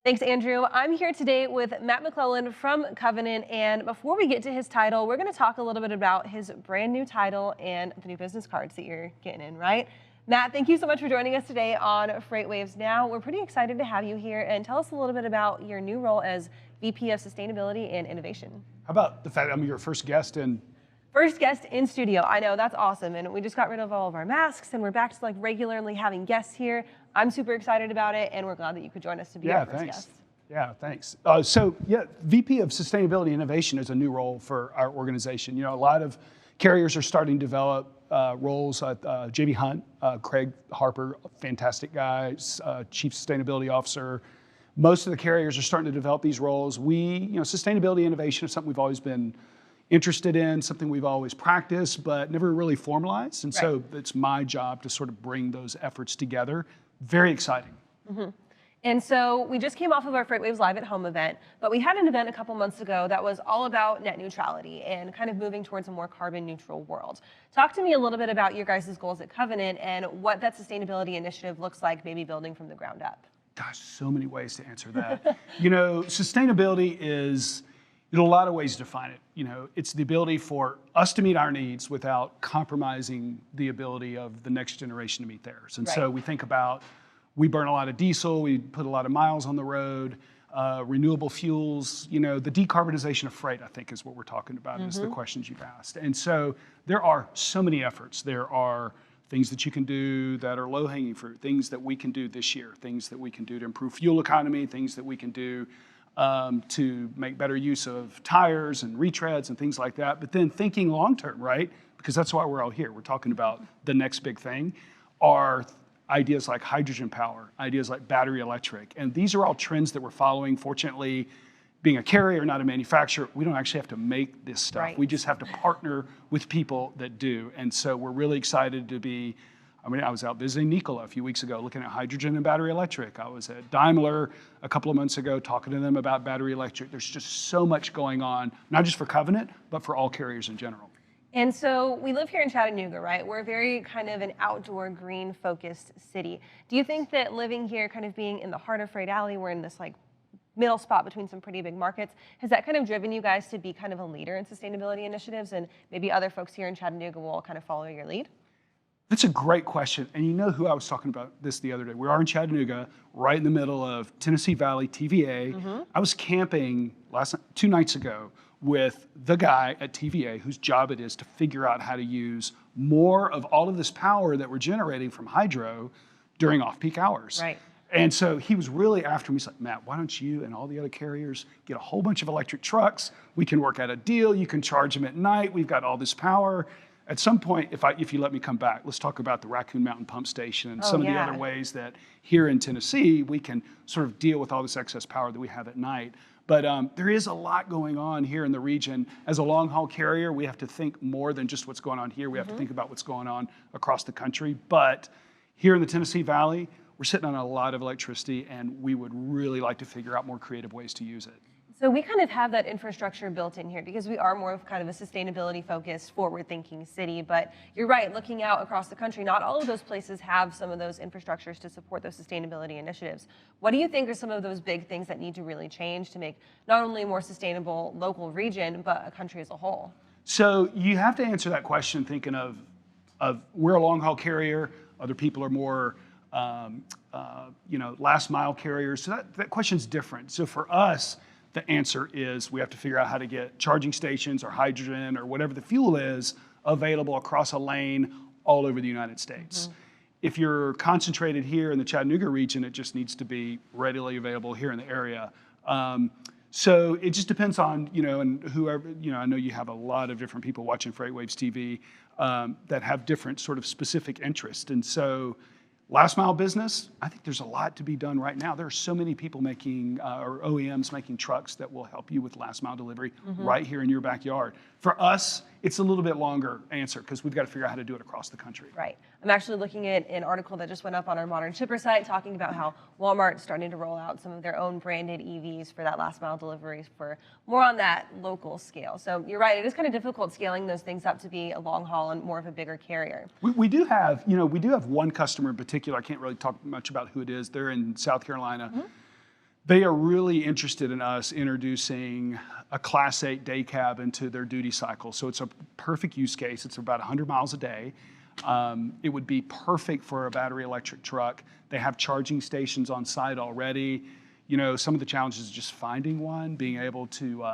Thanks, Andrew. I'm here today with Matt McClelland from Covenant, and before we get to his title, we're going to talk a little bit about his brand new title and the new business cards that you're getting in, right? Matt, thank you so much for joining us today on FreightWaves Now. We're pretty excited to have you here, and tell us a little bit about your new role as VP of Sustainability and Innovation. How about the fact I'm your first guest in? First guest in studio. I know, that's awesome. And we just got rid of all of our masks and we're back to like regularly having guests here. I'm super excited about it and we're glad that you could join us to be our first guest. Yeah, thanks. VP of Sustainability Innovation is a new role for our organization. You know, a lot of carriers are starting to develop roles. JB Hunt, Craig Harper, fantastic guy, Chief Sustainability Officer. Most of the carriers are starting to develop these roles. Sustainability innovation is something we've always been interested in, something we've always practiced, but never really formalized. And so it's my job to sort of bring those efforts together. Very exciting. Mm-hmm. And so we just came off of our FreightWaves Live at Home event, but we had an event a couple months ago that was all about net neutrality and kind of moving towards a more carbon neutral world. Talk to me a little bit about your guys' goals at Covenant and what that sustainability initiative looks like, maybe building from the ground up. Gosh, so many ways to answer that. Sustainability is, in a lot of ways to define it. It's the ability for us to meet our needs without compromising the ability of the next generation to meet theirs. And so we think about, we burn a lot of diesel, we put a lot of miles on the road, renewable fuels, the decarbonization of freight, I think is what we're talking about, is the questions you've asked. And so there are so many efforts. There are things that you can do that are low-hanging fruit, things that we can do this year, things that we can do to improve fuel economy, things that we can do to make better use of tires and retreads and things like that. But then thinking long-term, right? Because that's why we're all here. We're talking about the next big thing, are ideas like hydrogen power, ideas like battery electric. And these are all trends that we're following. Fortunately, being a carrier, not a manufacturer, we don't actually have to make this stuff. We just have to partner with people that do. And so we're really excited to be, I was out visiting Nikola a few weeks ago looking at hydrogen and battery electric. I was at Daimler a couple of months ago talking to them about battery electric. There's just so much going on, not just for Covenant, but for all carriers in general. And so we live here in Chattanooga, right? We're very kind of an outdoor green focused city. Do you think that living here, kind of being in the heart of Freight Alley, we're in this like middle spot between some pretty big markets, has that kind of driven you guys to be kind of a leader in sustainability initiatives, and maybe other folks here in Chattanooga will kind of follow your lead? That's a great question. And you know who I was talking about this the other day? We are in Chattanooga, right in the middle of Tennessee Valley, TVA. I was camping 2 nights ago with the guy at TVA whose job it is to figure out how to use more of all of this power that we're generating from hydro during off-peak hours. Right. And so he was really after me. He's like, Matt, why don't you and all the other carriers get a whole bunch of electric trucks? We can work out a deal. You can charge them at night. We've got all this power. At some point, if you let me come back, let's talk about the Raccoon Mountain Pump Station and some of the other ways that here in Tennessee, we can sort of deal with all this excess power that we have at night. But there is a lot going on here in the region. As a long-haul carrier, we have to think more than just what's going on here. We have to think about what's going on across the country. But here in the Tennessee Valley, we're sitting on a lot of electricity, and we would really like to figure out more creative ways to use it. So we kind of have that infrastructure built in here because we are more of kind of a sustainability-focused, forward-thinking city. But you're right, looking out across the country, not all of those places have some of those infrastructures to support those sustainability initiatives. What do you think are some of those big things that need to really change to make not only a more sustainable local region, but a country as a whole? So you have to answer that question thinking of we're a long-haul carrier, other people are more last-mile carriers. So that question's different. So for us, the answer is we have to figure out how to get charging stations or hydrogen or whatever the fuel is available across a lane all over the United States. If you're concentrated here in the Chattanooga region, it just needs to be readily available here in the area. So it just depends on, and whoever, I know you have a lot of different people watching FreightWaves TV that have different sort of specific interests. And so last mile business, I think there's a lot to be done right now. There are so many people making, or OEMs making trucks that will help you with last mile delivery right here in your backyard. For us, it's a little bit longer answer because we've got to figure out how to do it across the country. Right. I'm actually looking at an article that just went up on our Modern Shipper site talking about how Walmart's starting to roll out some of their own branded EVs for that last mile delivery for more on that local scale. So you're right, it is kind of difficult scaling those things up to be a long haul and more of a bigger carrier. We do have one customer in particular. I can't really talk much about who it is. They're in South Carolina. They are really interested in us introducing a Class 8 day cab into their duty cycle. So it's a perfect use case. It's about 100 miles a day. It would be perfect for a battery electric truck. They have charging stations on site already. You know, some of the challenges is just finding one, being able to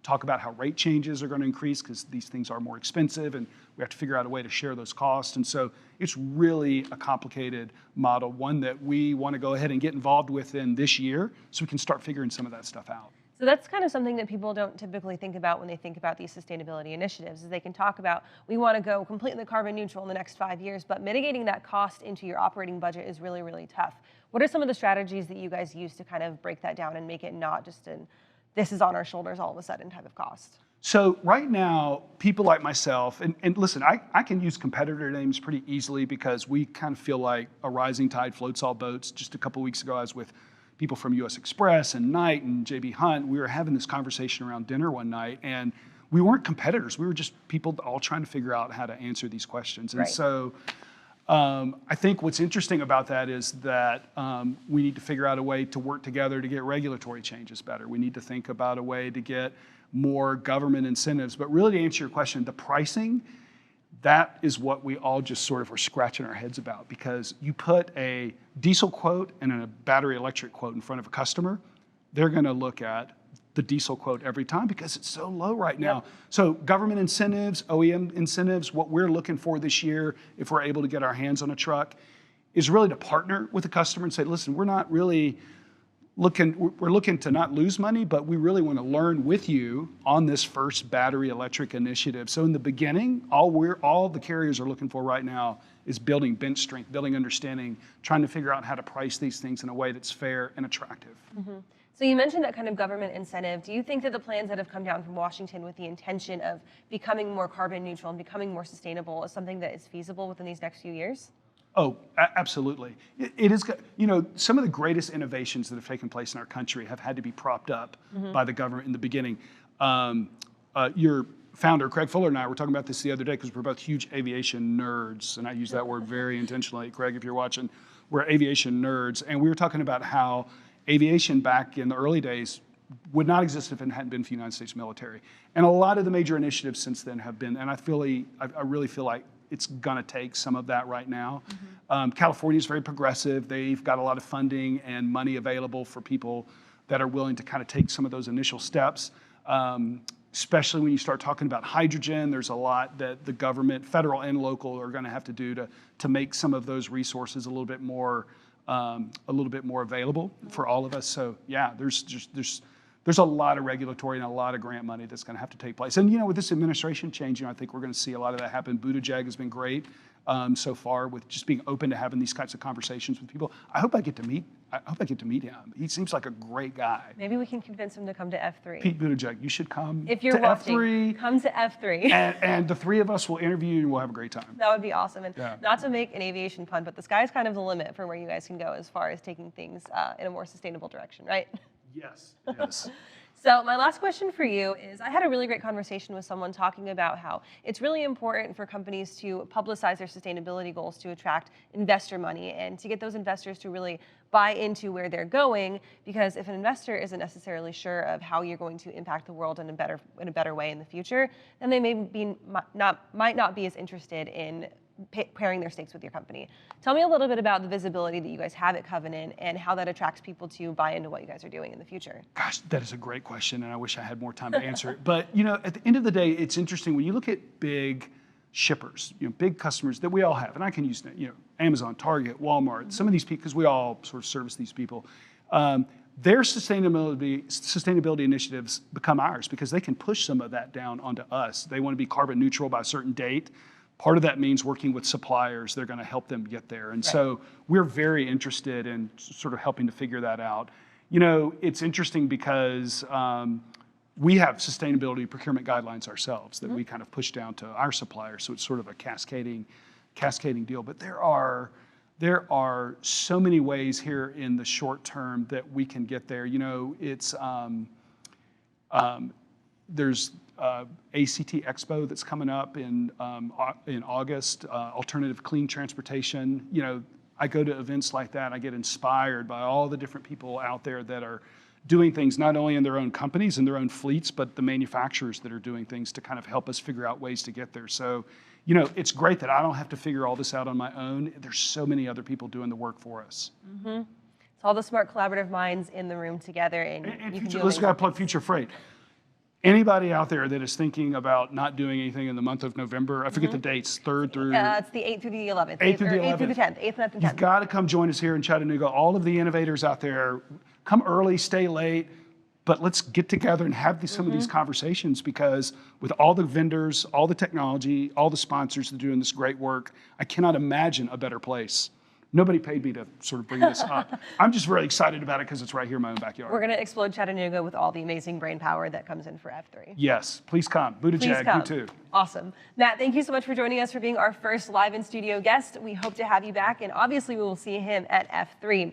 talk about how rate changes are going to increase because these things are more expensive and we have to figure out a way to share those costs. And so it's really a complicated model, one that we want to go ahead and get involved with in this year so we can start figuring some of that stuff out. So that's kind of something that people don't typically think about when they think about these sustainability initiatives, is they can talk about, we want to go completely carbon neutral in the next 5 years, but mitigating that cost into your operating budget is really, really tough. What are some of the strategies that you guys use to kind of break that down and make it not just an, this is on our shoulders all of a sudden type of cost? So right now, people like myself, and listen, I can use competitor names pretty easily because we kind of feel like a rising tide floats all boats. Just a couple of weeks ago, I was with people from US Express and Knight and JB Hunt. We were having this conversation around dinner one night, and we weren't competitors. We were just people all trying to figure out how to answer these questions. And so I think what's interesting about that is that we need to figure out a way to work together to get regulatory changes better. We need to think about a way to get more government incentives. But really, to answer your question, the pricing, that is what we all just sort of are scratching our heads about, because you put a diesel quote and a battery electric quote in front of a customer, they're going to look at the diesel quote every time because it's so low right now. So government incentives, OEM incentives, what we're looking for this year, if we're able to get our hands on a truck, is really to partner with the customer and say, listen, we're not really we're looking to not lose money, but we really want to learn with you on this first battery electric initiative. So in the beginning, all the carriers are looking for right now is building bench strength, building understanding, trying to figure out how to price these things in a way that's fair and attractive. Mm-hmm. So you mentioned that kind of government incentive. Do you think that the plans that have come down from Washington with the intention of becoming more carbon neutral and becoming more sustainable is something that is feasible within these next few years? Oh, absolutely. It is, you know, some of the greatest innovations that have taken place in our country have had to be propped up by the government in the beginning. Your founder, Craig Fuller, and I were talking about this the other day because we're both huge aviation nerds, and I use that word very intentionally. Craig, if you're watching, we're aviation nerds, and we were talking about how aviation back in the early days would not exist if it hadn't been for the United States military. And a lot of the major initiatives since then have been, and I really feel like it's gonna take some of that right now. California is very progressive. They've got a lot of funding and money available for people that are willing to kind of take some of those initial steps. Especially when you start talking about hydrogen, there's a lot that the government, federal and local, are gonna have to do to make some of those resources a little bit more available for all of us. So yeah, there's a lot of regulatory and a lot of grant money that's going to have to take place. And you know, with this administration changing, I think we're going to see a lot of that happen. Buttigieg has been great so far with just being open to having these kinds of conversations with people. I hope I get to meet him. He seems like a great guy. Maybe we can convince him to come to F3. Pete Buttigieg, you should come if you're to watching, F3. Come to F3. And the three of us will interview you and we'll have a great time. That would be awesome. And not to make an aviation pun, but the sky's kind of the limit for where you guys can go as far as taking things in a more sustainable direction, right? Yes, yes. So my last question for you is, I had a really great conversation with someone talking about how it's really important for companies to publicize their sustainability goals to attract investor money and to get those investors to really buy into where they're going, because if an investor isn't necessarily sure of how you're going to impact the world in a better way in the future, then they might not be as interested in pairing their stakes with your company. Tell me a little bit about the visibility that you guys have at Covenant and how that attracts people to buy into what you guys are doing in the future. Gosh, that is a great question, and I wish I had more time to answer it. But you know, at the end of the day, it's interesting when you look at big shippers, you know, big customers that we all have, and I can use, you know, Amazon, Target, Walmart, some of these people, because we all sort of service these people. Their sustainability initiatives become ours because they can push some of that down onto us. They want to be carbon neutral by a certain date. Part of that means working with suppliers. They're going to help them get there. And so we're very interested in sort of helping to figure that out. You know, it's interesting because we have sustainability procurement guidelines ourselves that we kind of push down to our suppliers. So it's sort of a cascading deal. But there are so many ways here in the short term that we can get there. You know, it's there's ACT Expo that's coming up in August, alternative clean transportation. You know, I go to events like that, I get inspired by all the different people out there that are doing things not only in their own companies and their own fleets, but the manufacturers that are doing things to kind of help us figure out ways to get there. So, you know, it's great that I don't have to figure all this out on my own. There's so many other people doing the work for us. Mm-hmm. It's all the smart collaborative minds in the room together, and you can do let's go plug Future Freight. Anybody out there that is thinking about not doing anything in the month of November, I forget the dates, 3rd through... it's the 8th through the 11th. 8th through the 11th. 8th through the 10th. 8th, 9th, and 10th. You've got to come join us here in Chattanooga. All of the innovators out there, come early, stay late, but let's get together and have some of these conversations, because with all the vendors, all the technology, all the sponsors that are doing this great work, I cannot imagine a better place. Nobody paid me to sort of bring this up. I'm just really excited about it because it's right here in my own backyard. We're going to explode Chattanooga with all the amazing brain power that comes in for F3. Yes, please come. Buttigieg, you too. Awesome. Matt, thank you so much for joining us, for being our first live in studio guest. We hope to have you back, and obviously we will see him at F3.